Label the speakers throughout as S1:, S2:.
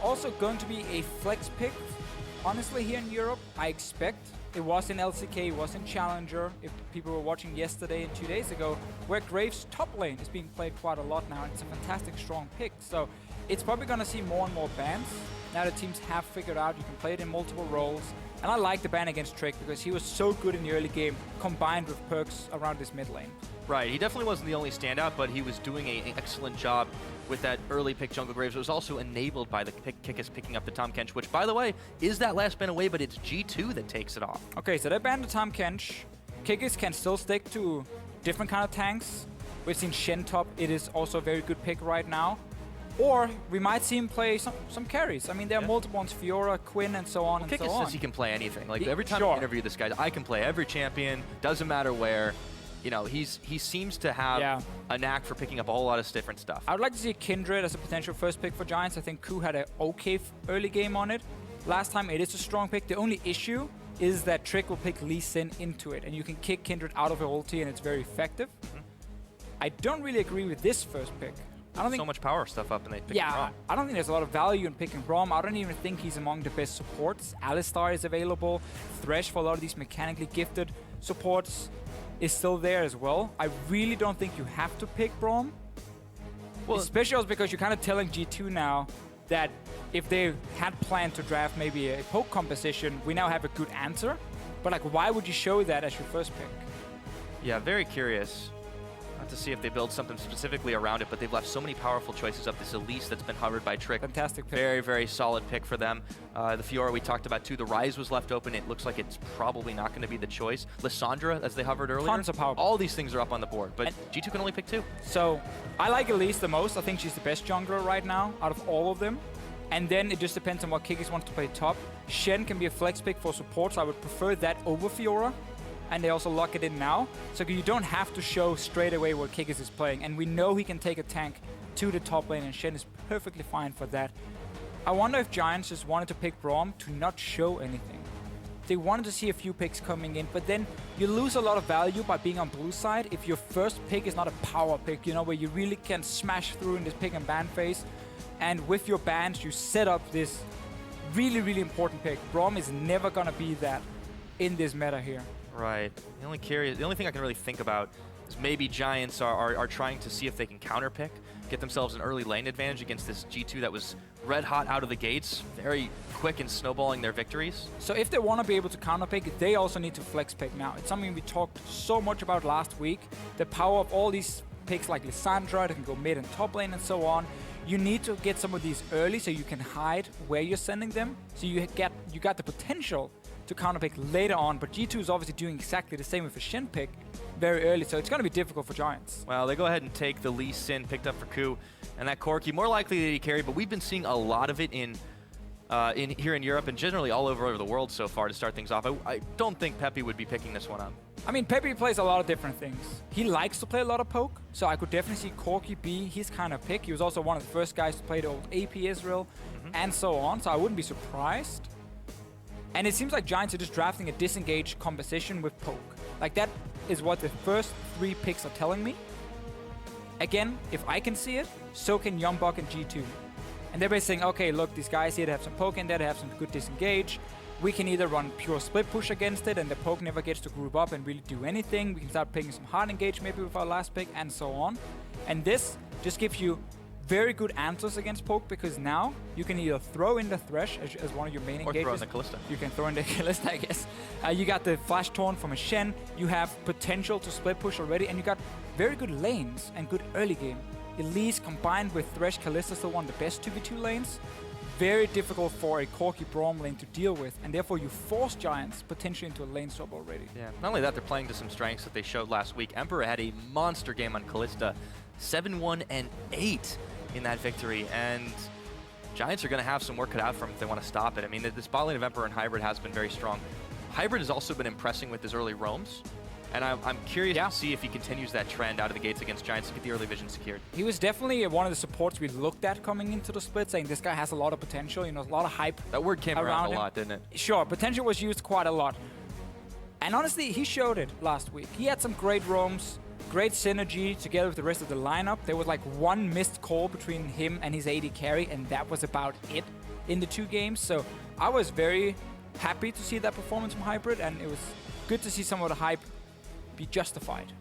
S1: also going to be a flex pick. Honestly, here in Europe, I expect. It was in LCK, it was in Challenger, if people were watching yesterday and 2 days ago, where Graves' top lane is being played quite a lot now, and it's a fantastic strong pick. So it's probably going to see more and more bans. Now the teams have figured out you can play it in multiple roles. And I like the ban against Trick because he was so good in the early game, combined with perks around his mid lane.
S2: Right, he definitely wasn't the only standout, but he was doing an excellent job with that early pick Jungle Graves. It was also enabled by the Kikis picking up the Tahm Kench, which, by the way, is that last ban away, but it's G2 that takes it off.
S1: Okay, so they banned the Tahm Kench. Kikis can still stick to different kind of tanks. We've seen Shen top. It is also a very good pick right now. Or we might see him play some carries. I mean, there are multiple ones, Fiora, Quinn, and so on and so on.
S2: Kikis says he can play anything. Like, every time I interview this guy, I can play every champion, doesn't matter where. You know, he seems to have a knack for picking up a whole lot of different stuff.
S1: I would like to see Kindred as a potential first pick for Giants. I think Ku had an okay early game on it. Last time, it is a strong pick. The only issue is that Trick will pick Lee Sin into it, and you can kick Kindred out of her ulti, and it's very effective. I don't really agree with this first pick. I don't think
S2: so much power stuff up, and they pick
S1: I don't think there's a lot of value in picking Braum. I don't even think he's among the best supports. Alistar is available. Thresh for a lot of these mechanically gifted supports is still there as well. I really don't think you have to pick Braum. Well, especially also because you're kind of telling G2 now that if they had planned to draft maybe a poke composition, we now have a good answer. But like, why would you show that as your first pick?
S2: Yeah, very curious. To see if they build something specifically around it, but they've left so many powerful choices up. This Elise that's been hovered by Trick.
S1: Fantastic pick.
S2: Very, very solid pick for them. The Fiora we talked about too. The Rise was left open. It looks like it's probably not going to be the choice. Lissandra, as they hovered earlier.
S1: Tons of power.
S2: All these things are up on the board, but G2 can only pick 2.
S1: So I like Elise the most. I think she's the best jungler right now out of all of them. And then it just depends on what Kikis wants to play top. Shen can be a flex pick for support, so I would prefer that over Fiora. And they also lock it in now, so you don't have to show straight away what Kikis is playing. And we know he can take a tank to the top lane, and Shen is perfectly fine for that. I wonder if Giants just wanted to pick Braum to not show anything. They wanted to see a few picks coming in, but then you lose a lot of value by being on blue side if your first pick is not a power pick, you know, where you really can smash through in this pick and ban phase. And with your bans, you set up this really, really important pick. Braum is never gonna be that in this meta here.
S2: Right. The only thing I can really think about is maybe Giants are trying to see if they can counterpick, get themselves an early lane advantage against this G2 that was red hot out of the gates, very quick in snowballing their victories.
S1: So if they want to be able to counterpick, they also need to flex pick now. It's something we talked so much about last week. The power of all these picks like Lissandra that can go mid and top lane and so on. You need to get some of these early so you can hide where you're sending them. So you got the potential to counterpick later on, but G2 is obviously doing exactly the same with a Shen pick very early, so it's going to be difficult for Giants.
S2: Well, they go ahead and take the Lee Sin picked up for Ku, and that Corki, more likely that he carried, but we've been seeing a lot of it in here in Europe and generally all over the world so far to start things off. I don't think Pepe would be picking this one up.
S1: I mean, Pepe plays a lot of different things. He likes to play a lot of poke, so I could definitely see Corki be his kind of pick. He was also one of the first guys to play the old AP Israel and so on, so I wouldn't be surprised. And it seems like Giants are just drafting a disengaged composition with poke. Like, that is what the first 3 picks are telling me. Again, if I can see it, so can Youngbuck and G2. And they're basically saying, okay, look, these guys here, they have some poke in there, they have some good disengage. We can either run pure split push against it, and the poke never gets to group up and really do anything. We can start picking some hard engage maybe with our last pick, and so on. And this just gives you very good answers against poke, because now you can either throw in the Thresh as one of your main engages.
S2: Or throw in the Kalista.
S1: You can throw in the Kalista, I guess. You got the Flash Torn from a Shen. You have potential to split push already, and you got very good lanes and good early game. Elise combined with Thresh, Kalista still one of the best 2v2 lanes. Very difficult for a Corki Braum lane to deal with, and therefore you force Giants potentially into a lane swap already.
S2: Yeah, not only that, they're playing to some strengths that they showed last week. Emperor had a monster game on Kalista, 7-1 and 8 in that victory, and Giants are going to have some work cut out for them if they want to stop it. I mean, this bot lane of Emperor and Hybrid has been very strong. Hybrid has also been impressing with his early roams, and I'm curious to see if he continues that trend out of the gates against Giants to get the early vision secured.
S1: He was definitely one of the supports we looked at coming into the split, saying this guy has a lot of potential, you know, a lot of hype.
S2: That word came around a lot, didn't it?
S1: Sure, potential was used quite a lot. And honestly, he showed it last week. He had some great roams, great synergy together with the rest of the lineup. There was like one missed call between him and his AD carry, and that was about it in the 2 games. So I was very happy to see that performance from Hybrid, and it was good to see some of the hype be justified.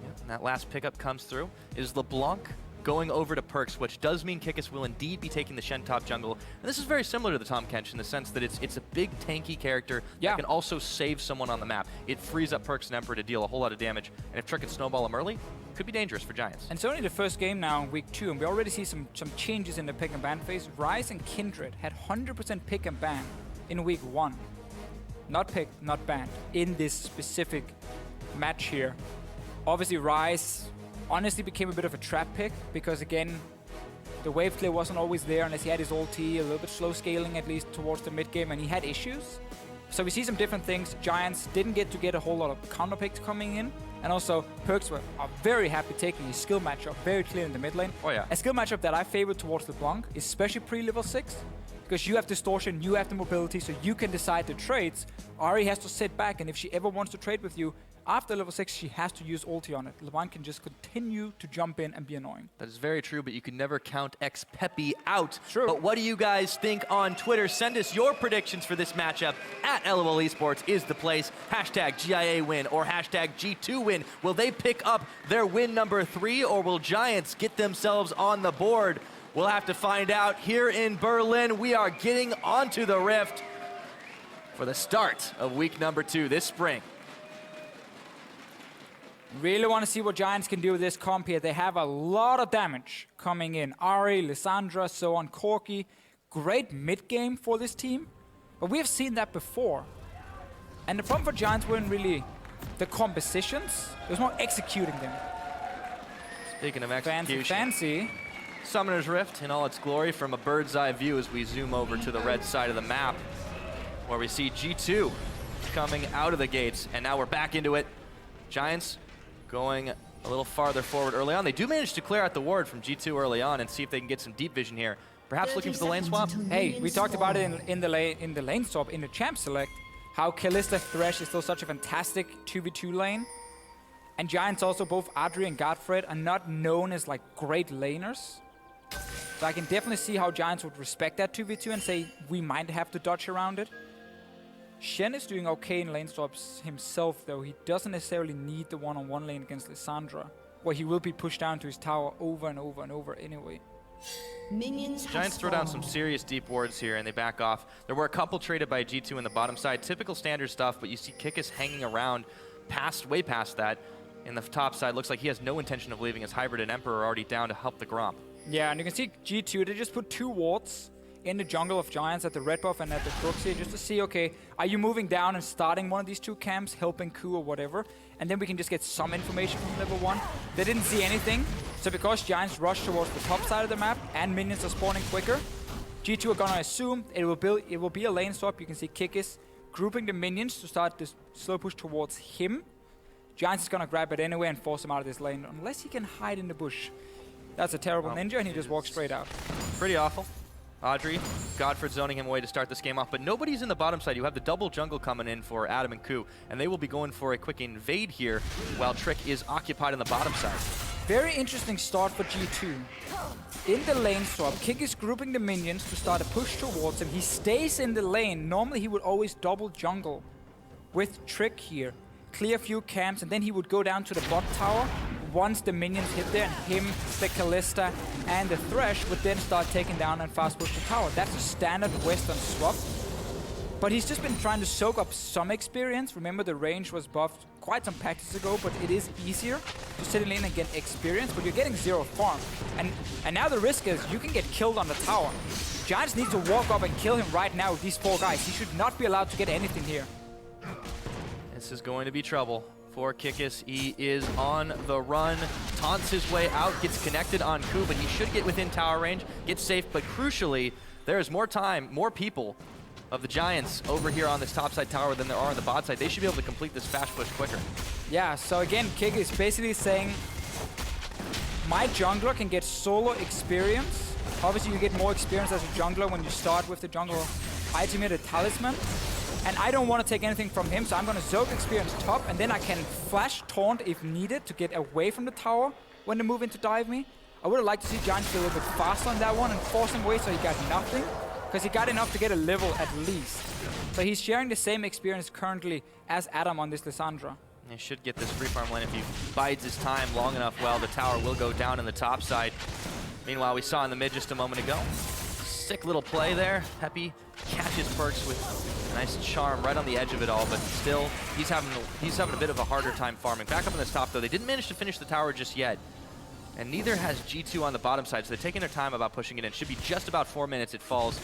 S2: Yeah, and that last pickup comes through. Is LeBlanc going over to Perks, which does mean Kikis will indeed be taking the Shen top jungle. And this is very similar to the Tahm Kench in the sense that it's a big tanky character that can also save someone on the map. It frees up Perks and Emperor to deal a whole lot of damage, and if Trick can snowball him early, could be dangerous for Giants.
S1: And it's only the first game now in week 2, and we already see some changes in the pick and ban phase. Ryze and Kindred had 100% pick and ban in week 1. Not picked, not banned, in this specific match here. Obviously, Ryze honestly became a bit of a trap pick because, again, the wave clear wasn't always there unless he had his ulti, a little bit slow scaling at least towards the mid game, and he had issues. So we see some different things. Giants didn't get a whole lot of counter picks coming in, and also Perks are very happy taking his skill matchup very clear in the mid lane.
S2: Oh yeah.
S1: A skill matchup that I favor towards LeBlanc, especially pre-level 6, because you have distortion, you have the mobility, so you can decide the trades. Ahri has to sit back, and if she ever wants to trade with you, after level 6, she has to use ulti on it. LeBlanc can just continue to jump in and be annoying.
S2: That is very true, but you can never count X-Peppy out.
S1: True.
S2: But what do you guys think on Twitter? Send us your predictions for this matchup. At LOL Esports is the place. Hashtag GIA win or hashtag G2 win. Will they pick up their win number 3, or will Giants get themselves on the board? We'll have to find out here in Berlin. We are getting onto the Rift for the start of week number 2 this spring.
S1: Really want to see what Giants can do with this comp here. They have a lot of damage coming in. Ahri, Lissandra, so on, Corki. Great mid-game for this team. But we have seen that before. And the problem for Giants weren't really the compositions. It was more executing them.
S2: Speaking of execution.
S1: Fancy.
S2: Summoner's Rift in all its glory from a bird's eye view as we zoom over to the red side of the map, where we see G2 coming out of the gates. And now we're back into it. Giants going a little farther forward early on. They do manage to clear out the ward from G2 early on and see if they can get some deep vision here. Perhaps looking for the lane swap.
S1: Hey, we talked about it in the lane swap, in the champ select, how Kalista Thresh is still such a fantastic 2v2 lane. And Giants also, both Adri and Godfred, are not known as like great laners. So I can definitely see how Giants would respect that 2v2 and say, we might have to dodge around it. Shen is doing okay in lane swaps himself, though. He doesn't necessarily need the one-on-one lane against Lissandra, where he will be pushed down to his tower over and over and over anyway.
S2: Giants throw down some serious deep wards here and they back off. There were a couple traded by G2 in the bottom side. Typical standard stuff, but you see Kikis hanging around way past that. In the top side, looks like he has no intention of leaving, as Hybrid and Emperor are already down to help the Gromp.
S1: Yeah, and you can see G2, they just put 2 wards in the jungle of Giants at the red buff and at the crooks here, just to see, okay, are you moving down and starting one of these 2 camps, helping Ku or whatever, and then we can just get some information from level 1. They didn't see anything, so because Giants rush towards the top side of the map and minions are spawning quicker, G2 are gonna assume it will be a lane swap. You can see Kikis grouping the minions to start this slow push towards him. Giants is gonna grab it anyway and force him out of this lane, unless he can hide in the bush. That's a terrible ninja, and he just walks straight out.
S2: Pretty awful. Audrey, Godfred zoning him away to start this game off, but nobody's in the bottom side. You have the double jungle coming in for Adam and Ku, and they will be going for a quick invade here while Trick is occupied on the bottom side.
S1: Very interesting start for G2. In the lane swap, Kick is grouping the minions to start a push towards him. He stays in the lane. Normally he would always double jungle with Trick here. Clear a few camps, and then he would go down to the bot tower. Once the minions hit there, and him, the Kalista, and the Thresh would then start taking down and fast push the tower. That's a standard Western swap. But he's just been trying to soak up some experience. Remember, the range was buffed quite some patches ago, but it is easier to sit in lane and get experience, but you're getting 0 farm. And now the risk is you can get killed on the tower. Giants need to walk up and kill him right now with these 4 guys. He should not be allowed to get anything here.
S2: This is going to be trouble for Kikis. He is on the run, taunts his way out, gets connected on Ku, but he should get within tower range, get safe, but crucially, there is more time, more people of the Giants over here on this top side tower than there are on the bot side. They should be able to complete this fast push quicker. Yeah,
S1: so again, Kik is basically saying, my jungler can get solo experience. Obviously, you get more experience as a jungler when you start with the jungle item here, the talisman. And I don't want to take anything from him, so I'm going to Zoke experience top, and then I can flash taunt if needed to get away from the tower when they move in to dive me. I would have liked to see Giants be a little bit faster on that one and force him away so he got nothing, because he got enough to get a level at least. So he's sharing the same experience currently as Adam on this Lissandra.
S2: He should get this free farm lane if he bides his time long enough. Well, the tower will go down in the top side. Meanwhile, we saw in the mid just a moment ago. Sick little play there. Peppy catches Perkz with a nice charm right on the edge of it all, but still, he's having a bit of a harder time farming. Back up in this top, though. They didn't manage to finish the tower just yet. And neither has G2 on the bottom side, so they're taking their time about pushing it in. Should be just about 4 minutes it falls.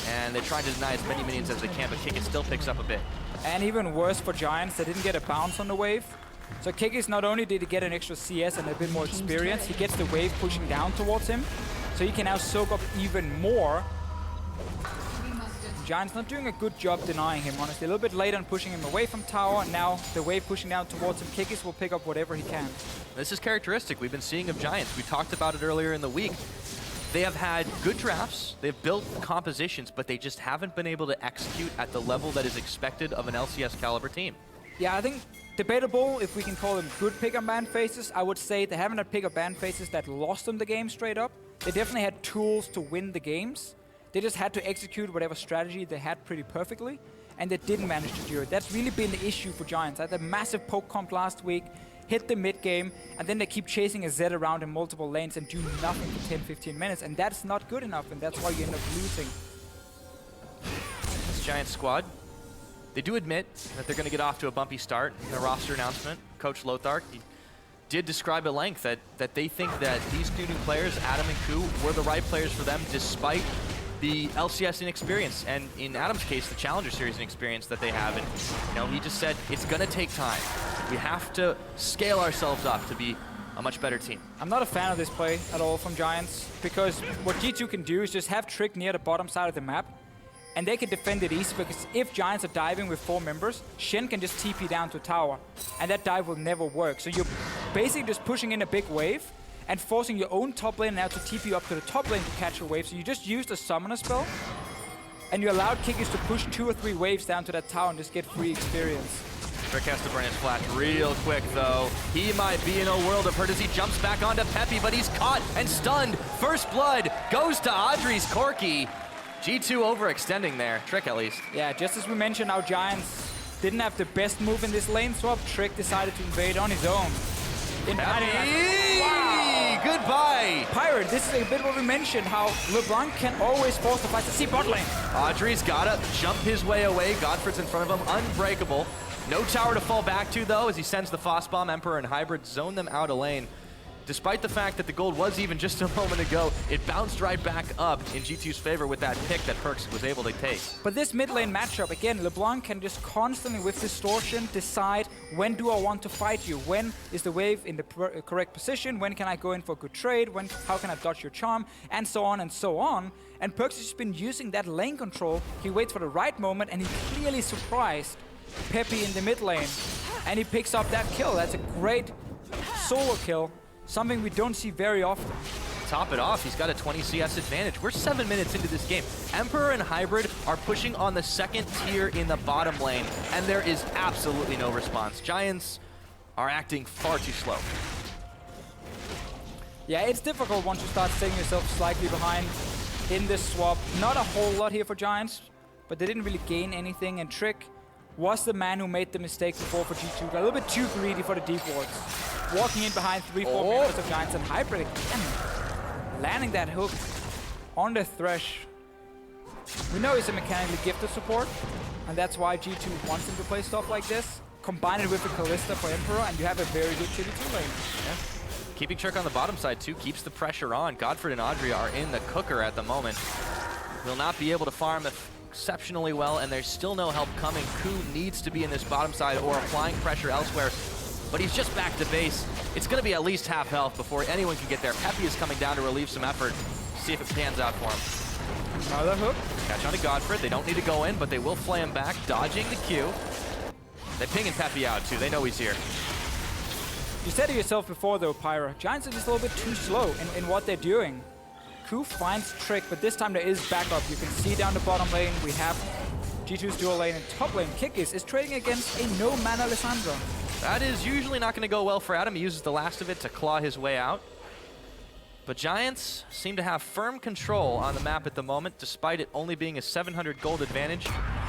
S2: And they're trying to deny as many minions as they can, but Kikis still picks up a bit.
S1: And even worse for Giants, they didn't get a bounce on the wave. So Kikis, not only did he get an extra CS and a bit more experience, he gets the wave pushing down towards him. So he can now soak up even more. Giants not doing a good job denying him, honestly. A little bit late on pushing him away from tower. Now the wave pushing down towards him. Kikis will pick up whatever he can.
S2: This is characteristic we've been seeing of Giants. We talked about it earlier in the week. They have had good drafts, they've built compositions, but they just haven't been able to execute at the level that is expected of an LCS caliber team.
S1: Yeah, I think debatable if we can call them good pick-up ban phases. I would say they haven't had pick-up ban phases that lost them the game straight up. They definitely had tools to win the games. They just had to execute whatever strategy they had pretty perfectly, and they didn't manage to do it. That's really been the issue for Giants. I had a massive poke comp last week, hit the mid game, and then they keep chasing a Z around in multiple lanes and do nothing for 10-15 minutes, and that's not good enough, and that's why you end up losing.
S2: This Giants squad, they do admit that they're going to get off to a bumpy start in their roster announcement. Coach Lothar, he did describe at length that they think that these two new players, Adam and Ku, were the right players for them despite the LCS inexperience, and in Adam's case, the Challenger Series inexperience that they have. And you know, he just said it's going to take time. We have to scale ourselves up to be a much better team.
S1: I'm not a fan of this play at all from Giants, because what G2 can do is just have Trick near the bottom side of the map, and they can defend it easy, because if Giants are diving with 4 members, Shen can just TP down to tower, and that dive will never work. So you're basically just pushing in a big wave, and forcing your own top lane now to TP up to the top lane to catch a wave. So you just used a summoner spell, and you allowed Kikis to push 2 or 3 waves down to that tower and just get free experience.
S2: Trick has to burn his flash real quick, though. He might be in a world of hurt as he jumps back onto Peppy, but he's caught and stunned. First blood goes to Audrey's Corki. G2 overextending there, Trick at least.
S1: Yeah, just as we mentioned, our Giants didn't have the best move in this lane swap. Trick decided to invade on his own.
S2: Wow. Goodbye.
S1: Pirate, this is a bit what we mentioned, how LeBron can always force the fight to see bot lane.
S2: Audrey's gotta jump his way away. Godford's in front of him, unbreakable. No tower to fall back to, though, as he sends the Foss Bomb. Emperor and Hybrid zone them out of lane. Despite the fact that the gold was even just a moment ago, it bounced right back up in G2's favor with that pick that Perkz was able to take.
S1: But this mid lane matchup, again, LeBlanc can just constantly, with distortion, decide when do I want to fight you? When is the wave in the correct position? When can I go in for a good trade? How can I dodge your charm? And so on and so on. And Perkz has been using that lane control. He waits for the right moment, and he clearly surprised Peppy in the mid lane. And he picks up that kill. That's a great solo kill. Something we don't see very often.
S2: Top it off, he's got a 20 CS advantage. We're 7 minutes into this game. Emperor and Hybrid are pushing on the second tier in the bottom lane, and there is absolutely no response. Giants are acting far too slow.
S1: Yeah, it's difficult once you start setting yourself slightly behind in this swap. Not a whole lot here for Giants, but they didn't really gain anything, and Trick was the man who made the mistake before for G2. Got a little bit too greedy for the deep wards. Walking in behind 3-4 members of Giants, and Hybrid again landing that hook on the Thresh. We know he's a mechanically gifted support, and that's why G2 wants him to play stuff like this. Combine it with the Kalista for Emperor, and you have a very good T2 lane.
S2: Yeah. Keeping Trick on the bottom side too keeps the pressure on. Godford and Audrey are in the cooker at the moment. Will not be able to farm exceptionally well, and there's still no help coming. Ku needs to be in this bottom side or applying pressure elsewhere, but he's just back to base. It's going to be at least half health before anyone can get there. Peppy is coming down to relieve some effort. See if it pans out for him.
S1: Another hook.
S2: Catch on to Godford. They don't need to go in, but they will flay him back, dodging the Q. They're pinging Peppy out too. They know he's here.
S1: You said it yourself before though, Pyra. Giants are just a little bit too slow in what they're doing. Ku finds Trick, but this time there is backup. You can see down the bottom lane, we have G2's dual lane and top lane, Kikis, is trading against a no-mana Lissandra.
S2: That is usually not going to go well for Adam. He uses the last of it to claw his way out. But Giants seem to have firm control on the map at the moment, despite it only being a 700 gold advantage.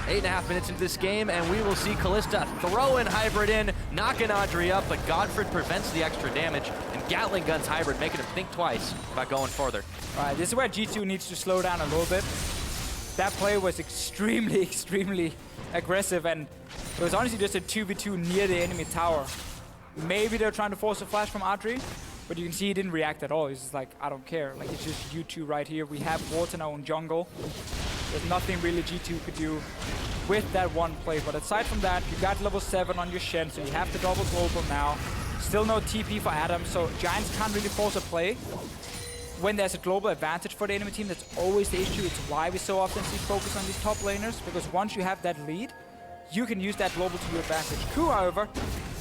S2: 8.5 minutes into this game, and we will see Kalista throwing Hybrid in, knocking Audrey up, but Godfred prevents the extra damage, and Gatling guns Hybrid, making him think twice about going further.
S1: All right, this is where G2 needs to slow down a little bit. That play was extremely, extremely aggressive, and it was honestly just a 2v2 near the enemy tower. Maybe they're trying to force a flash from Audrey, but you can see he didn't react at all. He's just like, I don't care. Like, it's just you two right here. We have wards in our own jungle. There's nothing really G2 could do with that one play. But aside from that, you got level 7 on your Shen, so you have the double global now. Still no TP for Adam, so Giants can't really force a play. When there's a global advantage for the enemy team, that's always the issue. It's why we so often see focus on these top laners, because once you have that lead, you can use that global to your advantage. Ku, however,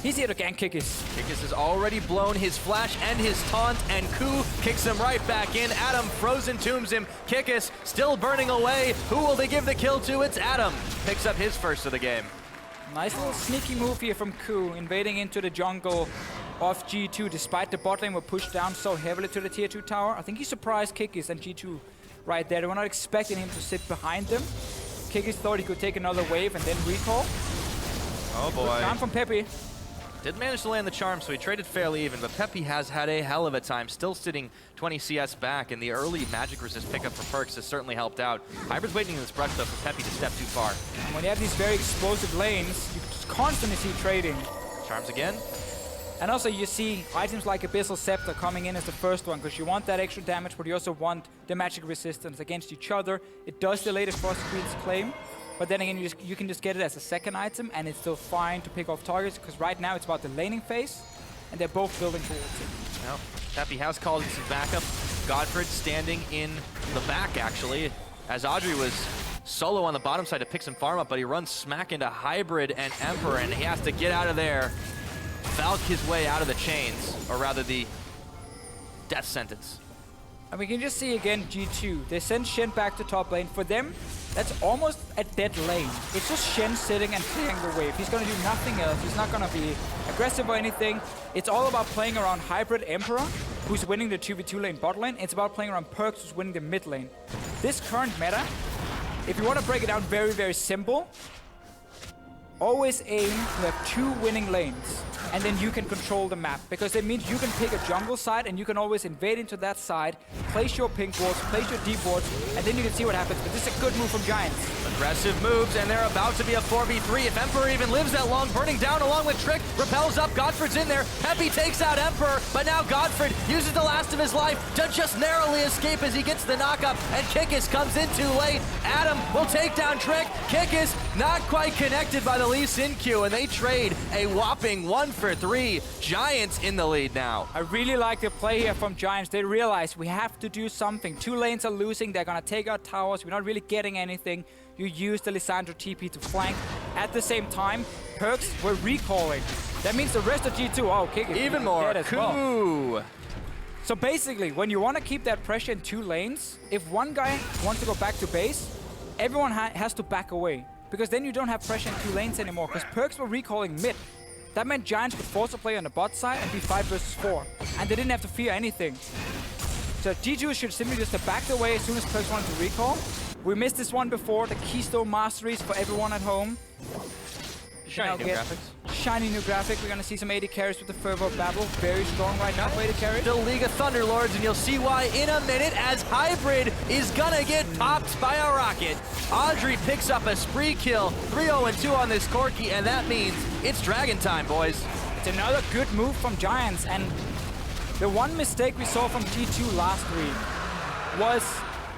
S1: he's here to gank Kikis.
S2: Kikis has already blown his flash and his taunt, and Ku kicks him right back in. Adam frozen tombs him. Kikis still burning away. Who will they give the kill to? It's Adam. Picks up his first of the game.
S1: Nice little sneaky move here from Ku, invading into the jungle of G2, despite the bot lane were pushed down so heavily to the tier 2 tower. I think he surprised Kikis and G2 right there. They were not expecting him to sit behind them. Kikis thought he could take another wave and then recall.
S2: Oh boy.
S1: Good time from Peppy.
S2: Did manage to land the charm, so he traded fairly even, but Peppy has had a hell of a time, still sitting 20 CS back, and the early magic resist pickup for Perks has certainly helped out. Hybrid's waiting in this brush, though, for Peppy to step too far.
S1: And when you have these very explosive lanes, you just constantly see trading.
S2: Charms again.
S1: And also you see items like Abyssal Scepter coming in as the first one, because you want that extra damage, but you also want the magic resistance against each other. It does delay the Frost Queen's claim. But then again, you can just get it as a second item, and it's still fine to pick off targets, because right now it's about the laning phase, and they're both building towards it.
S2: Well, Peppy has called in some backup. Godfred standing in the back, actually, as Audrey was solo on the bottom side to pick some farm up, but he runs smack into Hybrid and Emperor, and he has to get out of there, falc his way out of the chains, or rather the death sentence.
S1: And we can just see again G2. They send Shen back to top lane. For them, that's almost a dead lane. It's just Shen sitting and clearing the wave. He's going to do nothing else. He's not going to be aggressive or anything. It's all about playing around Hybrid Emperor, who's winning the 2v2 lane bot lane. It's about playing around Perks, who's winning the mid lane. This current meta, if you want to break it down very, very simple, always aim to have 2 winning lanes, and then you can control the map, because it means you can pick a jungle side and you can always invade into that side, place your pink wards, place your deep wards, and then you can see what happens. But this is a good move from Giants.
S2: Aggressive moves, and they're about to be a 4v3. If Emperor even lives that long, burning down along with Trick, repels up, Godfred's in there. Peppy takes out Emperor, but now Godfred uses the last of his life to just narrowly escape as he gets the knockup, and Kikis comes in too late. Adam will take down Trick. Kikis not quite connected by the Lee Sin Q, and they trade a whopping 1-for-3. Giants in the lead now.
S1: I really like the play here from Giants. They realize we have to do something. 2 lanes are losing. They're going to take out towers. We're not really getting anything. You use the Lissandra TP to flank. At the same time, Perks were recalling. That means the rest of G2, oh, Kikis.
S2: Even more.
S1: Well. So basically, when you want to keep that pressure in 2 lanes, if one guy wants to go back to base, everyone has to back away. Because then you don't have pressure in 2 lanes anymore, because Perks were recalling mid. That meant Giants could force a play on the bot side and be 5 versus 4. And they didn't have to fear anything. So G2 should simply just have backed away as soon as Perks wanted to recall. We missed this one before, the Keystone Masteries for everyone at home.
S2: Shiny new graphics.
S1: Shiny new graphic. We're going to see some AD carries with the Fervor Battle. Very strong right now for AD carries.
S2: The League of Thunderlords, and you'll see why in a minute as Hybrid is gonna get popped by a rocket. Audrey picks up a spree kill, 3-0-2 on this Corki, and that means it's Dragon time, boys.
S1: It's another good move from Giants, and the one mistake we saw from G2 last week was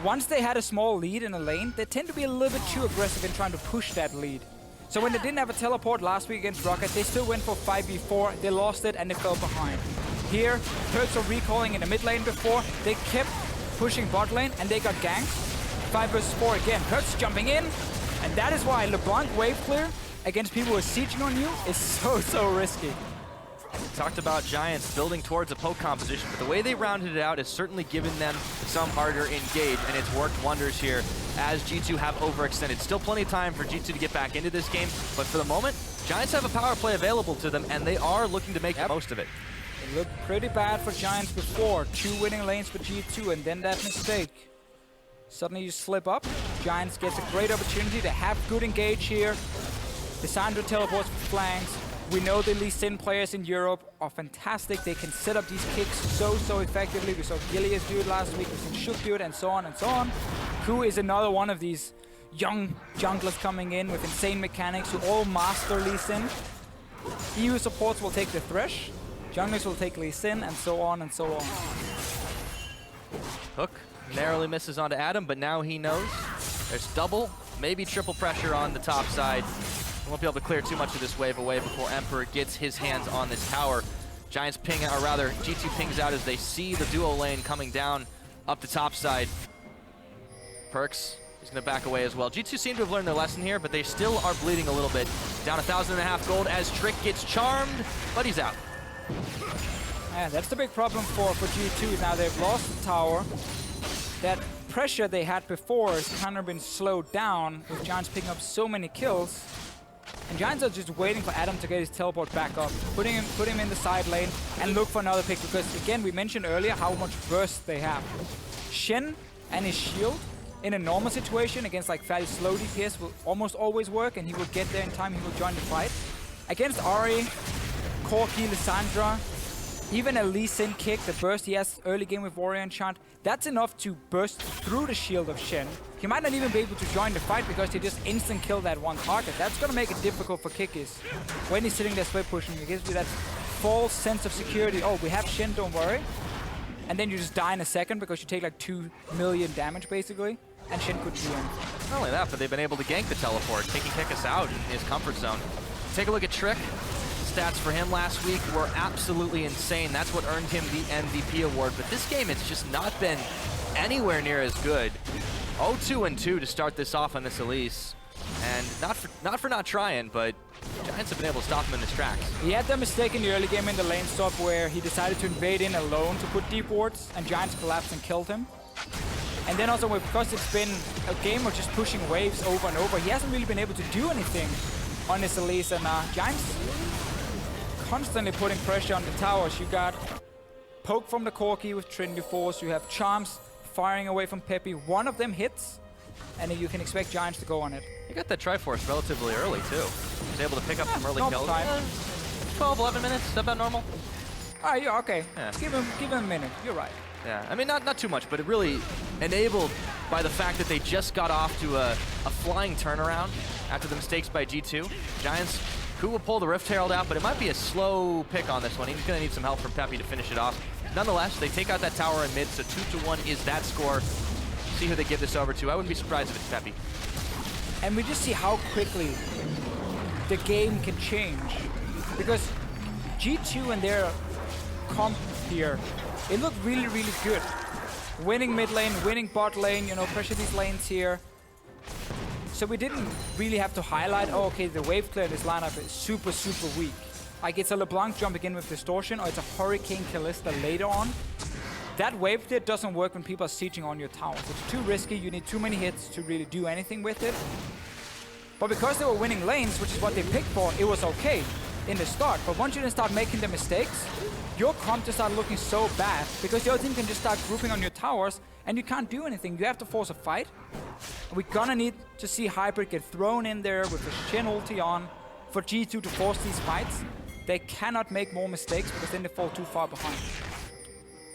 S1: once they had a small lead in a lane, they tend to be a little bit too aggressive in trying to push that lead. So when they didn't have a teleport last week against Rocket, they still went for 5v4, they lost it, and they fell behind. Here, Perks were recalling in the mid lane before, they kept pushing bot lane, and they got ganked. 5 versus 4 again, Perks jumping in, and that is why LeBlanc wave clear against people who are sieging on you is so risky.
S2: We talked about Giants building towards a poke composition, but the way they rounded it out has certainly given them some harder engage, and it's worked wonders here. as G2 have overextended. Still plenty of time for G2 to get back into this game, but for the moment, Giants have a power play available to them, and they are looking to make the most of it.
S1: It looked pretty bad for Giants before. 2 winning lanes for G2, and then that mistake. Suddenly you slip up. Giants gets a great opportunity. They have good engage here. Lissandra teleports for flanks. We know the Lee Sin players in Europe are fantastic. They can set up these kicks so effectively. We saw GIA do it last week. We saw Shook do it, and so on and so on. Ku is another one of these young junglers coming in with insane mechanics who all master Lee Sin. EU supports will take the Thresh. Junglers will take Lee Sin, and so on and so on.
S2: Hook narrowly misses onto Adam, but now he knows there's double, maybe triple pressure on the top side. Won't be able to clear too much of this wave away before Emperor gets his hands on this tower. Giants ping, or rather, G2 pings out as they see the duo lane coming down up the top side. Perkz is going to back away as well. G2 seem to have learned their lesson here, but they still are bleeding a little bit. Down 1,500 gold as Trick gets charmed, but he's out.
S1: Yeah, that's the big problem for G2. Now they've lost the tower. That pressure they had before has kind of been slowed down with Giants picking up so many kills. And Giants are just waiting for Adam to get his teleport back up, put him in the side lane, and look for another pick, because again, we mentioned earlier how much burst they have. Shen and his shield in a normal situation against like fairly slow DPS will almost always work, and he will get there in time, he will join the fight. Against Ahri, Corki, Lissandra, even a Lee Sin kick, the burst he has early game with Warrior Enchant, that's enough to burst through the shield of Shen. He might not even be able to join the fight because he just instant kill that one target. That's gonna make it difficult for Kikis when he's sitting there split pushing. It gives you that false sense of security. Oh, we have Shen, don't worry. And then you just die in a second because you take like 2 million damage basically, and Shen couldn't do anything.
S2: Not only that, but they've been able to gank the teleport, taking Kikis out in his comfort zone. Take a look at Trick. Stats for him last week were absolutely insane. That's what earned him the MVP award. But this game, it's just not been anywhere near as good. 0-2-2 to start this off on this Elise. And not for not trying, but Giants have been able to stop him in his tracks.
S1: He had that mistake in the early game in the lane stop where he decided to invade in alone to put deep wards, and Giants collapsed and killed him. And then also, because it's been a game of just pushing waves over and over, he hasn't really been able to do anything on this Elise. And Giants constantly putting pressure on the towers. You got poke from the Corki with Trinity Force. You have charms firing away from Peppy. One of them hits, and then you can expect Giants to go on it.
S2: You got that Triforce relatively early, too. He was able to pick up some early kills. 12, 11 minutes, is that about normal?
S1: Yeah, okay. Yeah. Give him a minute. You're right.
S2: Yeah, I mean, not too much, but it really enabled by the fact that they just got off to a flying turnaround after the mistakes by G2. Giants, Ku will pull the Rift Herald out, but it might be a slow pick on this one. He's going to need some help from Peppy to finish it off. Nonetheless, they take out that tower in mid, so 2-1 is that score. See who they give this over to. I wouldn't be surprised if it's Peppy.
S1: And we just see how quickly the game can change. Because G2 and their comp here, it looked really, really good. Winning mid lane, winning bot lane, you know, pressure these lanes here. So we didn't really have to highlight, oh, okay, the wave clear in this lineup is super, super weak. Like, it's a LeBlanc jumping in with Distortion, or it's a Hurricane Kalista later on. That wave clear doesn't work when people are sieging on your towers. It's too risky, you need too many hits to really do anything with it. But because they were winning lanes, which is what they picked for, it was okay in the start. But once you then start making the mistakes, your comp just start looking so bad, because the other team can just start grouping on your towers, and you can't do anything. You have to force a fight. We're gonna need to see Hybrid get thrown in there with the Shen ulti on for G2 to force these fights. They cannot make more mistakes, because then they fall too far behind.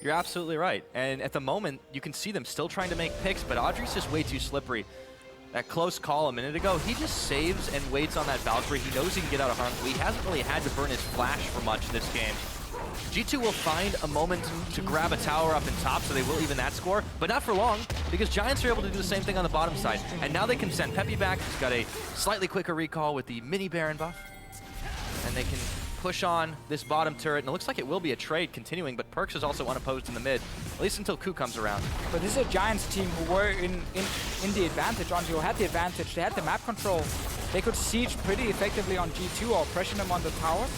S2: You're absolutely right. And at the moment, you can see them still trying to make picks, but Audrey's just way too slippery. That close call a minute ago, he just saves and waits on that Valkyrie. He knows he can get out of harm's way. He hasn't really had to burn his flash for much this game. G2 will find a moment to grab a tower up in top, so they will even that score, but not for long, because Giants are able to do the same thing on the bottom side. And now they can send Peppy back. He's got a slightly quicker recall with the mini Baron buff. And they can push on this bottom turret, and it looks like it will be a trade continuing, but Perkz is also unopposed in the mid, at least until Ku comes around.
S1: But this is a Giants team who were in the advantage, who had the advantage. They had the map control. They could siege pretty effectively on G2 or pressure them on the towers.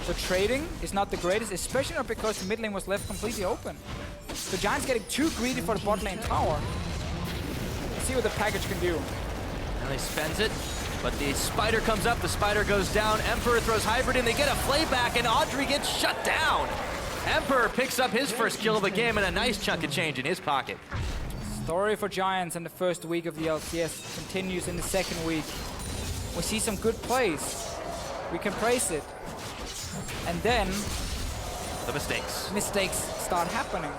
S1: So trading is not the greatest, especially not because the mid lane was left completely open. The Giants getting too greedy for the bot lane tower. Let's see what the package can do.
S2: And he spends it, but the spider comes up, the spider goes down, Emperor throws Hybrid in, they get a playback, and Audrey gets shut down. Emperor picks up his first kill of the game and a nice chunk of change in his pocket.
S1: Story for Giants in the first week of the LCS continues in the second week. We see some good plays. We can praise it. And then
S2: The mistakes
S1: start happening.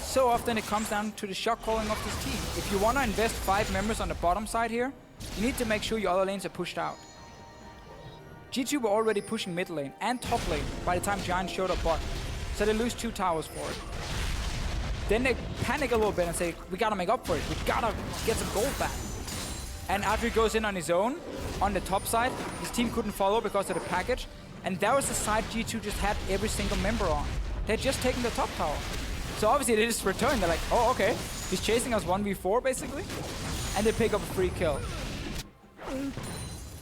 S1: So often it comes down to the shot calling of this team. If you want to invest 5 members on the bottom side here, you need to make sure your other lanes are pushed out. G2 were already pushing mid lane and top lane by the time Giants showed up bot. So they lose 2 towers for it. Then they panic a little bit and say, we gotta make up for it. We gotta get some gold back. And Audrey goes in on his own on the top side. His team couldn't follow because of the package. And that was the side G2 just had every single member on. They'd just taken the top tower. So obviously they just returned. They're like, oh, okay. He's chasing us 1v4 basically. And they pick up a free kill.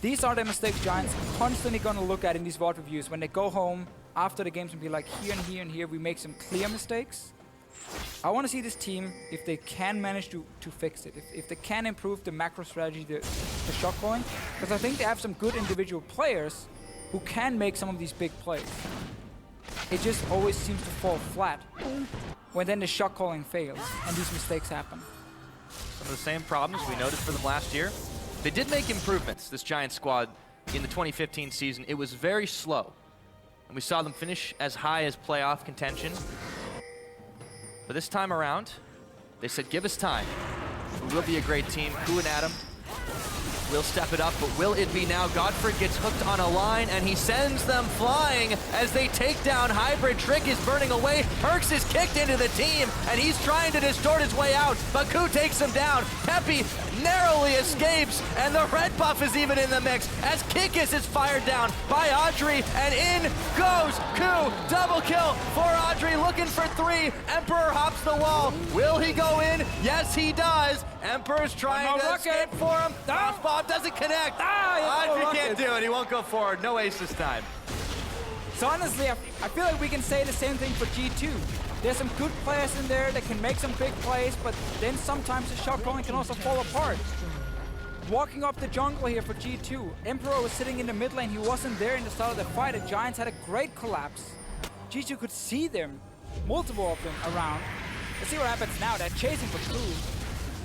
S1: These are the mistakes Giants are constantly gonna look at in these VOD reviews when they go home after the games and be like, here and here and here, we make some clear mistakes. I want to see this team, if they can manage to fix it, if they can improve the macro strategy, the shot calling, because I think they have some good individual players who can make some of these big plays. It just always seems to fall flat when then the shot calling fails and these mistakes happen.
S2: Some of the same problems we noted for them last year. They did make improvements, this Giants squad, in the 2015 season. It was very slow. And we saw them finish as high as playoff contention. But this time around, they said, give us time. We will be a great team. Ku and Adam will step it up, but will it be now? Godfrey gets hooked on a line, and he sends them flying as they take down Hybrid. Trick is burning away. Perks is kicked into the team, and he's trying to distort his way out, but Ku takes him down. Peppy narrowly escapes, and the red buff is even in the mix as Kikis is fired down by Audrey, and in goes Ku. Double kill for Audrey, looking for 3. Emperor hops the wall. Will he go in? Yes, he does. Emperor's trying to escape for him. Bounce bomb doesn't connect. Audrey can't do it. He won't go forward. No ace this time.
S1: So honestly, I feel like we can say the same thing for G2. There's some good players in there that can make some big plays, but then sometimes the shot calling can also fall apart. Walking up the jungle here for G2. Emperor was sitting in the mid lane. He wasn't there in the start of the fight. The Giants had a great collapse. G2 could see them, multiple of them around. Let's see what happens now. They're chasing for Ku.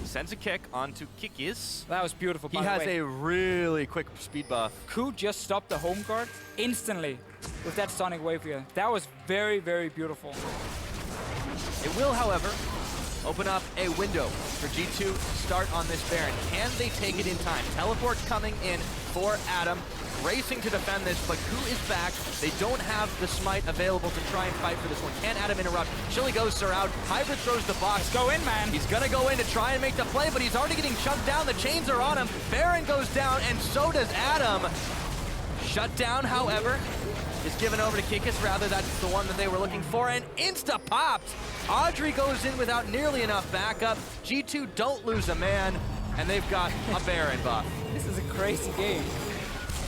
S2: Sends a kick onto Kikis.
S1: That was beautiful, by
S2: He
S1: the
S2: has
S1: way.
S2: a really quick speed buff.
S1: Ku just stopped the home guard instantly with that Sonic Wave here. That was very, very beautiful.
S2: It will, however, open up a window for G2 to start on this Baron. Can they take it in time? Teleport coming in for Adam, racing to defend this, but Ku is back. They don't have the smite available to try and fight for this one. Can Adam interrupt? Chili Ghosts are out. Hybrid throws the box.
S1: Go in, man.
S2: He's gonna go in to try and make the play, but he's already getting chunked down. The chains are on him. Baron goes down, and so does Adam. Shut down, however, is given over to Kikis. Rather, that's the one that they were looking for, and insta-popped. Audrey goes in without nearly enough backup. G2 don't lose a man, and they've got a Baron buff.
S1: This is a crazy game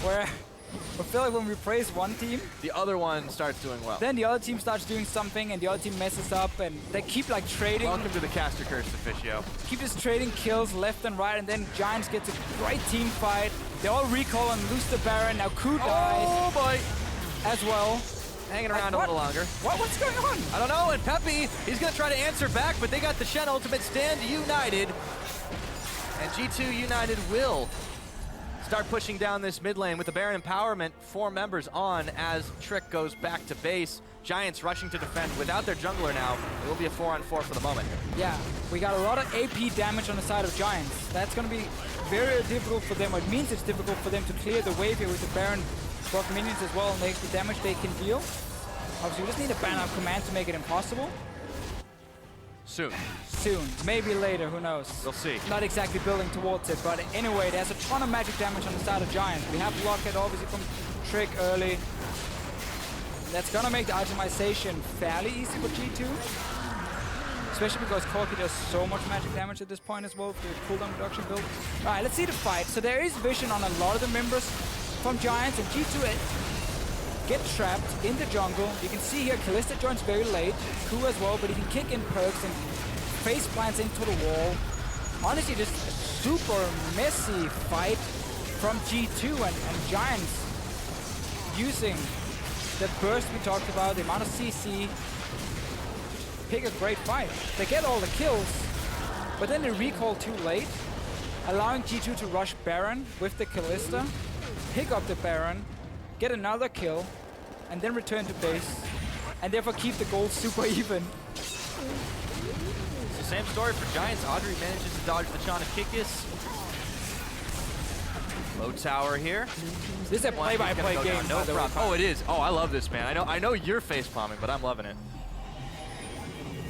S1: where I feel like when we praise one team,
S2: The other one starts doing well.
S1: then the other team starts doing something and the other team messes up and they keep like trading,
S2: Welcome to the caster curse, Officio.
S1: keep just trading kills left and right, and then Giants gets a great team fight. They all recall and lose the Baron. Now Ku dies
S2: Oh boy!
S1: as well.
S2: Hanging around
S1: Like,
S2: a little longer.
S1: What's going on?
S2: I don't know, and Peppy, he's gonna try to answer back, but they got the Shen ultimate stand united. And G2 United will start pushing down this mid lane with the Baron empowerment. 4 members on as Trick goes back to base. Giants rushing to defend without their jungler now. It will be a 4-on-4 for the moment.
S1: Yeah, we got a lot of AP damage on the side of Giants. That's going to be very difficult for them. It means it's difficult for them to clear the wave here with the Baron block minions as well and make the damage they can deal. Obviously, we just need a ban of command to make it impossible.
S2: Soon.
S1: Soon, maybe later, who knows?
S2: We'll see.
S1: Not exactly building towards it, but anyway, there's a ton of magic damage on the side of Giants. We have Locket obviously from Trick early. That's gonna make the itemization fairly easy for G2. Especially because Corki does so much magic damage at this point as well with the cooldown reduction build. Alright, let's see the fight. So there is vision on a lot of the members from Giants, and G2 get trapped in the jungle. You can see here Kalista joins very late, Ku as well, but he can kick in perks and face plants into the wall. Honestly, just super messy fight from G2 and Giants using the burst we talked about, the amount of CC. Pick a great fight. They get all the kills, but then they recall too late, allowing G2 to rush Baron with the Kalista, pick up the Baron, get another kill, and then return to base, and therefore keep the gold super even.
S2: It's the same story for Giants. Audrey manages to dodge the Chana Kikis. Low tower here.
S1: This is a play-by-play game.
S2: No problem. Oh, it is. Oh, I love this, man. I know you're face palming, but I'm loving it.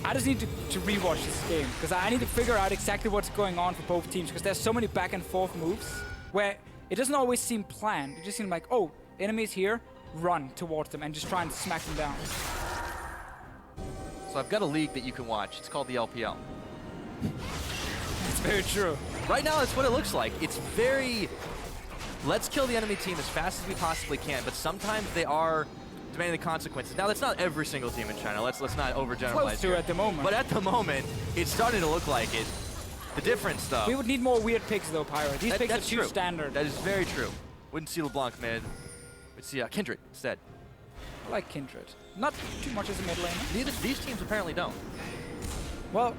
S1: I just need to rewatch this game because I need to figure out exactly what's going on for both teams because there's so many back and forth moves where it doesn't always seem planned. It just seems like, oh, enemies here, run towards them and just try and smack them down.
S2: So I've got a league that you can watch. It's called the LPL.
S1: It's very true.
S2: Right now, that's what it looks like. It's very, let's kill the enemy team as fast as we possibly can, but sometimes they are demanding the consequences. Now, that's not every single team in China. Let's not overgeneralize
S1: Close to
S2: here.
S1: at the moment.
S2: But at the moment, it's starting to look like it. The difference, though.
S1: We would need more weird picks, though, Pyro. These picks are too standard.
S2: That is very true. Wouldn't see LeBlanc mid. We'd see Kindred instead.
S1: I like Kindred. Not too much as a mid laner.
S2: These teams apparently don't.
S1: Well,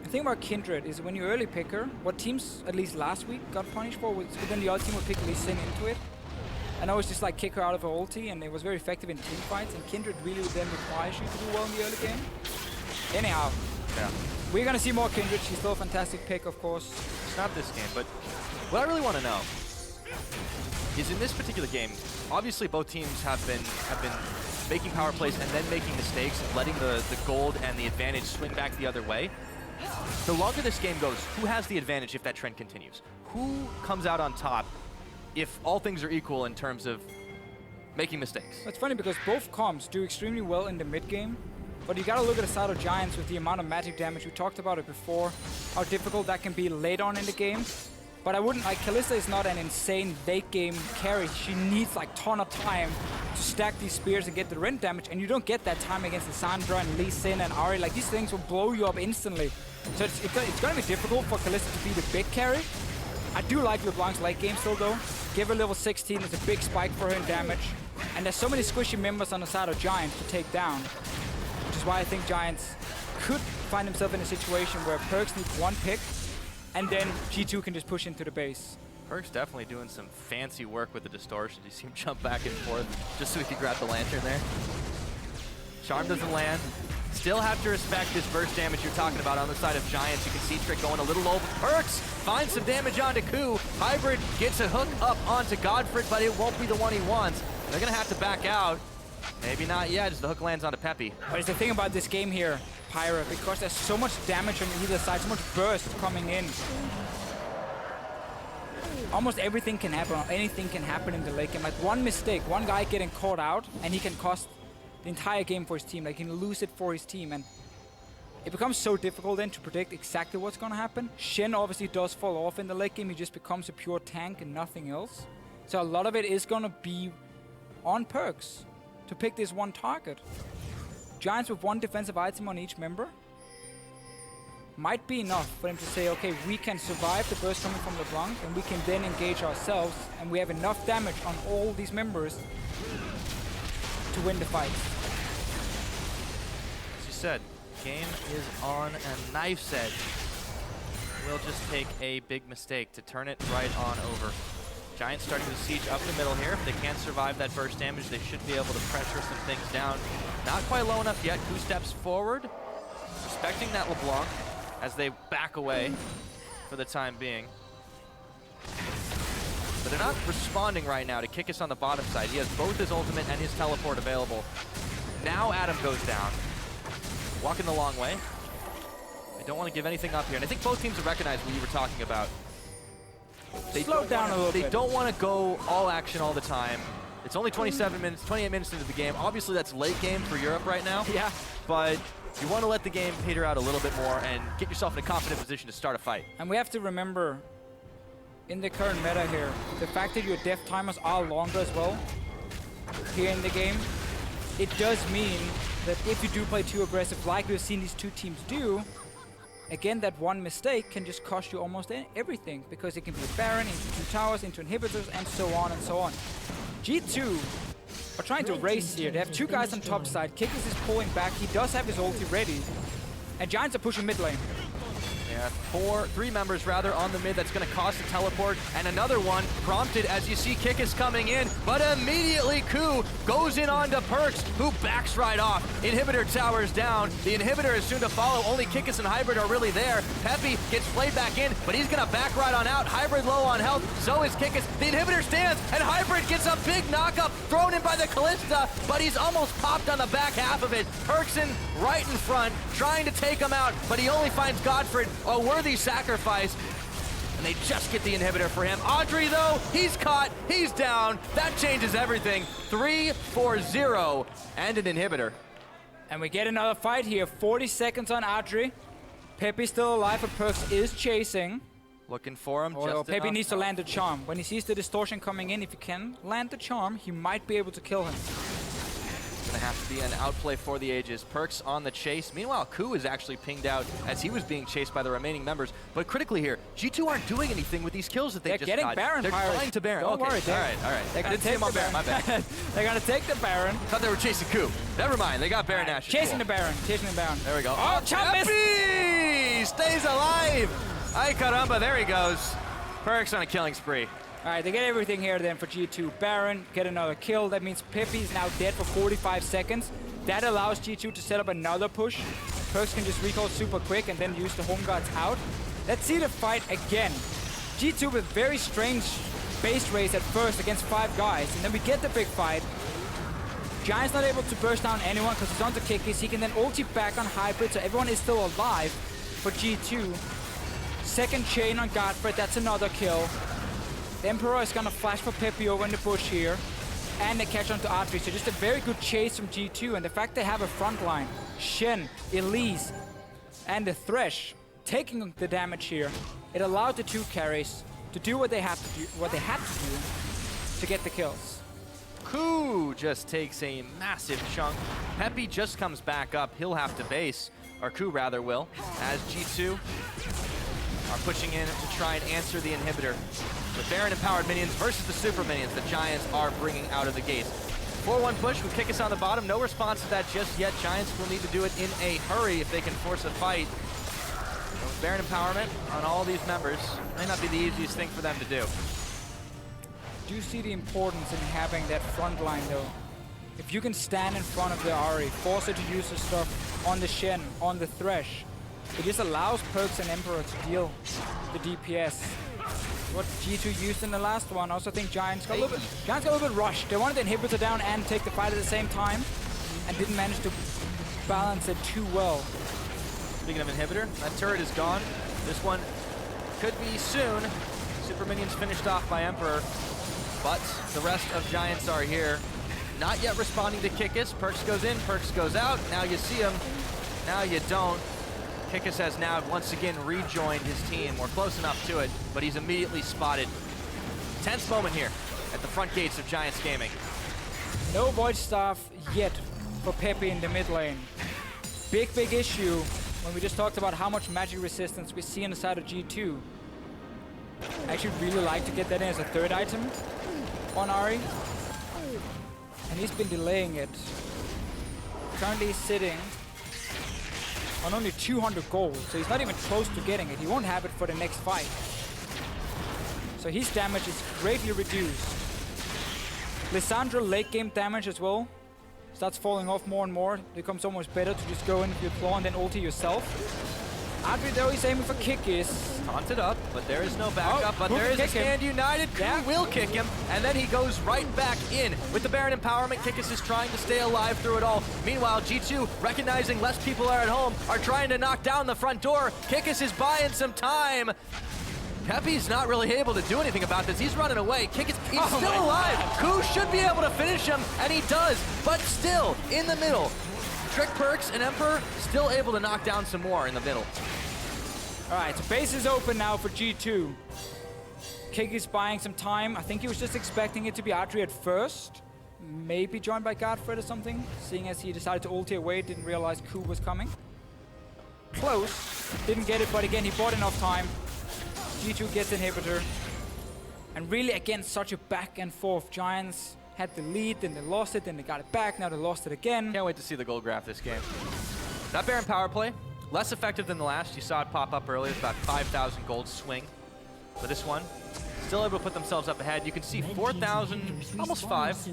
S1: the thing about Kindred is when you early pick her, what teams, at least last week, got punished for was then the other team would pick Lee Sin into it. And always just like kick her out of her ulti, and it was very effective in team fights, and Kindred really then requires you to do well in the early game. Anyhow,
S2: Yeah.
S1: we're gonna see more Kindred. She's still a fantastic pick, of course.
S2: It's not this game, but what I really want to know is in this particular game, obviously both teams have been making power plays and then making mistakes, letting the gold and the advantage swing back the other way. The longer this game goes, who has the advantage if that trend continues? Who comes out on top if all things are equal in terms of making mistakes?
S1: It's funny because both comps do extremely well in the mid game, but you gotta look at the side of Giants with the amount of magic damage. We talked about it before, how difficult that can be late on in the game. But I wouldn't, like, Kalista is not an insane late game carry. She needs like ton of time to stack these spears and get the rend damage, and you don't get that time against Lissandra and Lee Sin and Ahri. Like, these things will blow you up instantly. So it's gonna be difficult for Kalista to be the big carry. I do like LeBlanc's late game still though. Give her level 16, it's a big spike for her in damage. And there's so many squishy members on the side of Giants to take down, which is why I think Giants could find themselves in a situation where Perkz needs one pick, and then G2 can just push into the base.
S2: Perkz definitely doing some fancy work with the distortion. You see him jump back and forth just so he could grab the lantern there. Charm doesn't land. Still have to respect this burst damage you're talking about on the side of Giants. You can see Trick going a little low. Perkz finds some damage onto Ku. Hybrid gets a hook up onto Godfrey, but it won't be the one he wants. They're going to have to back out. Maybe not yet, as the hook lands onto Peppy.
S1: But it's the thing about this game here, Pyra, because there's so much damage on either side, so much burst coming in. Almost everything can happen, or anything can happen in the late game. Like one mistake, one guy getting caught out, and he can cost the entire game for his team. Like, he can lose it for his team, and it becomes so difficult then to predict exactly what's going to happen. Shen obviously does fall off in the late game. He just becomes a pure tank and nothing else. So a lot of it is going to be on Perkz to pick this one target. Giants with one defensive item on each member might be enough for them to say, okay, we can survive the burst coming from LeBlanc, and we can then engage ourselves, and we have enough damage on all these members to win the fight.
S2: As you said, game is on a knife's edge. We'll just take a big mistake to turn it right on over. Giants starting to siege up the middle here. If they can't survive that burst damage, they should be able to pressure some things down. Not quite low enough yet. Ku steps forward, respecting that LeBlanc as they back away for the time being. But they're not responding right now to Kikis on the bottom side. He has both his ultimate and his teleport available. Now Adam goes down, walking the long way. They don't want to give anything up here. And I think both teams have recognized what you were talking about. They
S1: Slow down a little bit.
S2: They don't want to go all action all the time. It's only 27 minutes, 28 minutes into the game. Obviously, that's late game for Europe right now.
S1: Yeah.
S2: But you want to let the game peter out a little bit more and get yourself in a confident position to start a fight.
S1: And we have to remember, in the current meta here, the fact that your death timers are longer as well here in the game, it does mean that if you do play too aggressive, like we've seen these two teams do, again, that one mistake can just cost you almost everything, because it can be a Baron, into 2 towers, into inhibitors, and so on and so on. G2 are trying to race here. They have 2 guys on top side. Kikis is pulling back. He does have his ulti ready. And Giants are pushing mid lane.
S2: Yeah, 3 members rather on the mid. That's going to cost a teleport, and another one prompted as you see Kikis coming in, but immediately Ku goes in onto Perks, who backs right off. Inhibitor towers down. The inhibitor is soon to follow. Only Kikis and Hybrid are really there. Peppy gets played back in, but he's going to back right on out. Hybrid low on health, so is Kikis. The inhibitor stands, and Hybrid gets a big knockup thrown in by the Kalista, but he's almost popped on the back half of it. Perkson right in front, trying to take him out, but he only finds Godfred. A worthy sacrifice, and they just get the inhibitor for him. Audrey, though, he's caught, he's down. That changes everything. 3-4-0, and an inhibitor.
S1: And we get another fight here. 40 seconds on Audrey. Peppy's still alive, but Perks is chasing.
S2: Looking for him.
S1: Although Peppy needs to land the charm. When he sees the distortion coming in, if he can land the charm, he might be able to kill him.
S2: Gonna have to be an outplay for the ages. Perks on the chase. Meanwhile, Ku is actually pinged out as he was being chased by the remaining members. But critically here, G2 aren't doing anything with these kills that they just got.
S1: They're getting Baron.
S2: They're
S1: Pirates.
S2: trying to Baron.
S1: Don't worry.
S2: All right.
S1: They're gonna take the Baron.
S2: My bad.
S1: They're gonna take the Baron.
S2: Thought they were chasing Ku. Never mind. They got Baron Ashes.
S1: Chasing the Baron. Chasing the Baron.
S2: There we go.
S1: Oh, Chop missed.
S2: Peppy stays alive. Ay caramba, there he goes. Perks on a killing spree.
S1: All right, they get everything here then for G2. Baron, get another kill. That means Peppy is now dead for 45 seconds. That allows G2 to set up another push. Perks can just recall super quick and then use the home guards out. Let's see the fight again. G2 with very strange base race at first against 5 guys, and then we get the big fight. Giant's not able to burst down anyone because he's on the Kikis. He can then ulti back on Hybrid, so everyone is still alive for G2. Second chain on Godfred, that's another kill. The Emperor is gonna flash for Peppy over in the bush here. And they catch on to Audrey, so just a very good chase from G2. And the fact they have a front line, Shen, Elise, and the Thresh taking the damage here, it allowed the 2 carries to do what they had to do to get the kills.
S2: Ku just takes a massive chunk. Peppy just comes back up. He'll have to base, or Ku rather will, as G2 are pushing in to try and answer the inhibitor. With Baron-empowered minions versus the super minions the Giants are bringing out of the gates. 4-1 push with Kikis on the bottom. No response to that just yet. Giants will need to do it in a hurry if they can force a fight. So with Baron empowerment on all these members, may not be the easiest thing for them to do.
S1: Do you see the importance in having that front line though? If you can stand in front of the Ahri, force her to use the stuff on the Shen, on the Thresh, it just allows Perks and Emperor to deal the DPS. What G2 used in the last one. I also think Giants got a little bit rushed. They wanted the inhibitor down and take the fight at the same time, and didn't manage to balance it too well.
S2: Speaking of inhibitor, that turret is gone. This one could be soon. Super minions finished off by Emperor, but the rest of Giants are here. Not yet responding to Kikis. Perks goes in, Perks goes out. Now you see him, now you don't. Kikis has now once again rejoined his team. We're close enough to it, but he's immediately spotted. Tense moment here at the front gates of Giants Gaming.
S1: No Void Staff yet for Peppy in the mid lane. Big issue when we just talked about how much magic resistance we see on the side of G2. I actually really like to get that in as a 3rd item on Ahri. And he's been delaying it. Currently sitting on only 200 gold, so he's not even close to getting it. He won't have it for the next fight. So his damage is greatly reduced. Lissandra late game damage as well starts falling off more and more. It becomes almost better to just go in with your claw and then ulti yourself. Audrey though is aiming for Kikis.
S2: Taunted up, but there is no backup, but there is a stand united. Ku will kick him, and then he goes right back in. With the Baron empowerment, Kikis is trying to stay alive through it all. Meanwhile, G2, recognizing less people are at home, are trying to knock down the front door. Kikis is buying some time. Peppy's not really able to do anything about this. He's running away. Kikis, he's still alive. Ku should be able to finish him, and he does, but still in the middle. Trick Perks and Emperor still able to knock down some more in the middle.
S1: All right, so base is open now for G2. Kikis buying some time. I think he was just expecting it to be Audrey at first. Maybe joined by Godfred or something. Seeing as he decided to ulti away, didn't realize Ku was coming. Close. Didn't get it, but again, he bought enough time. G2 gets inhibitor. And really, again, such a back and forth. Giants had the lead, then they lost it, then they got it back, now they lost it again.
S2: Can't wait to see the gold graph this game. That Baron power play, less effective than the last. You saw it pop up earlier. It's about 5,000 gold swing. For this one, still able to put themselves up ahead. You can see 4,000, almost 5.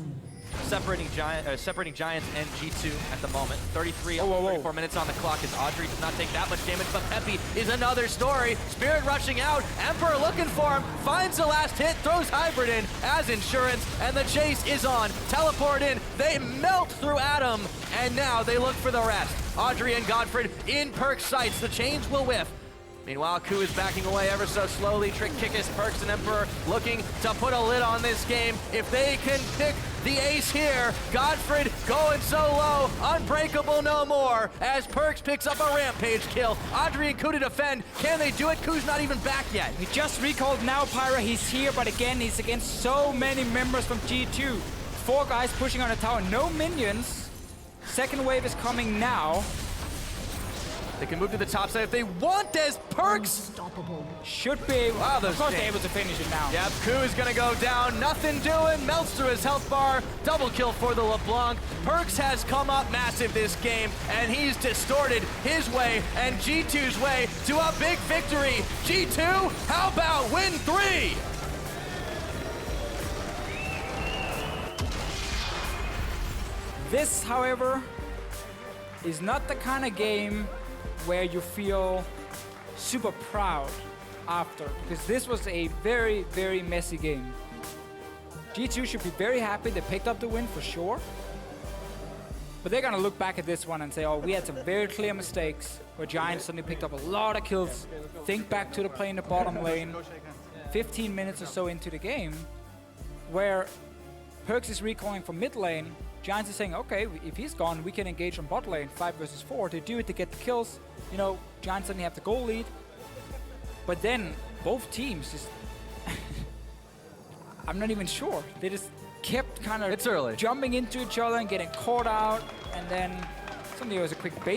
S2: Separating Giants and G2 at the moment. 34 minutes on the clock as Audrey does not take that much damage, but Peppy is another story. Spirit rushing out, Emperor looking for him, finds the last hit, throws Hybrid in as insurance, and the chase is on. Teleport in, they melt through Adam, and now they look for the rest. Audrey and Godfred in Perk's sights, the chains will whiff. Meanwhile, Ku is backing away ever so slowly. Trick Kickus, Perks, and Emperor looking to put a lid on this game. If they can pick the ace here, Godfred going so low, unbreakable no more, as Perks picks up a rampage kill. Audrey and Ku to defend. Can they do it? Ku's not even back yet.
S1: He just recalled now, Pyra. He's here, but again, he's against so many members from G2. 4 guys pushing on the tower, no minions. Second wave is coming now.
S2: They can move to the top side if they want. There's Perks.
S1: Should be.
S2: Wow,
S1: of course they're able to finish it now.
S2: Yep, Ku is gonna go down. Nothing doing. Melts through his health bar. Double kill for the LeBlanc. Perks has come up massive this game, and he's distorted his way and G2's way to a big victory. G2, how about win 3?
S1: This, however, is not the kind of game where you feel super proud after, because this was a very, very messy game. G2 should be very happy they picked up the win for sure, but they're gonna look back at this one and say, oh, we had some very clear mistakes where Giants suddenly picked up a lot of kills. Think back to the play in the bottom lane, 15 minutes or so into the game, where Perks is recalling from mid lane. Giants is saying, okay, if he's gone, we can engage on bot lane, 5 versus 4. They do it to get the kills. You know, Giants suddenly have the goal lead. But then, both teams just... I'm not even sure. They just kept kind of
S2: It's early.
S1: jumping into each other and getting caught out. And then suddenly it was a quick bait.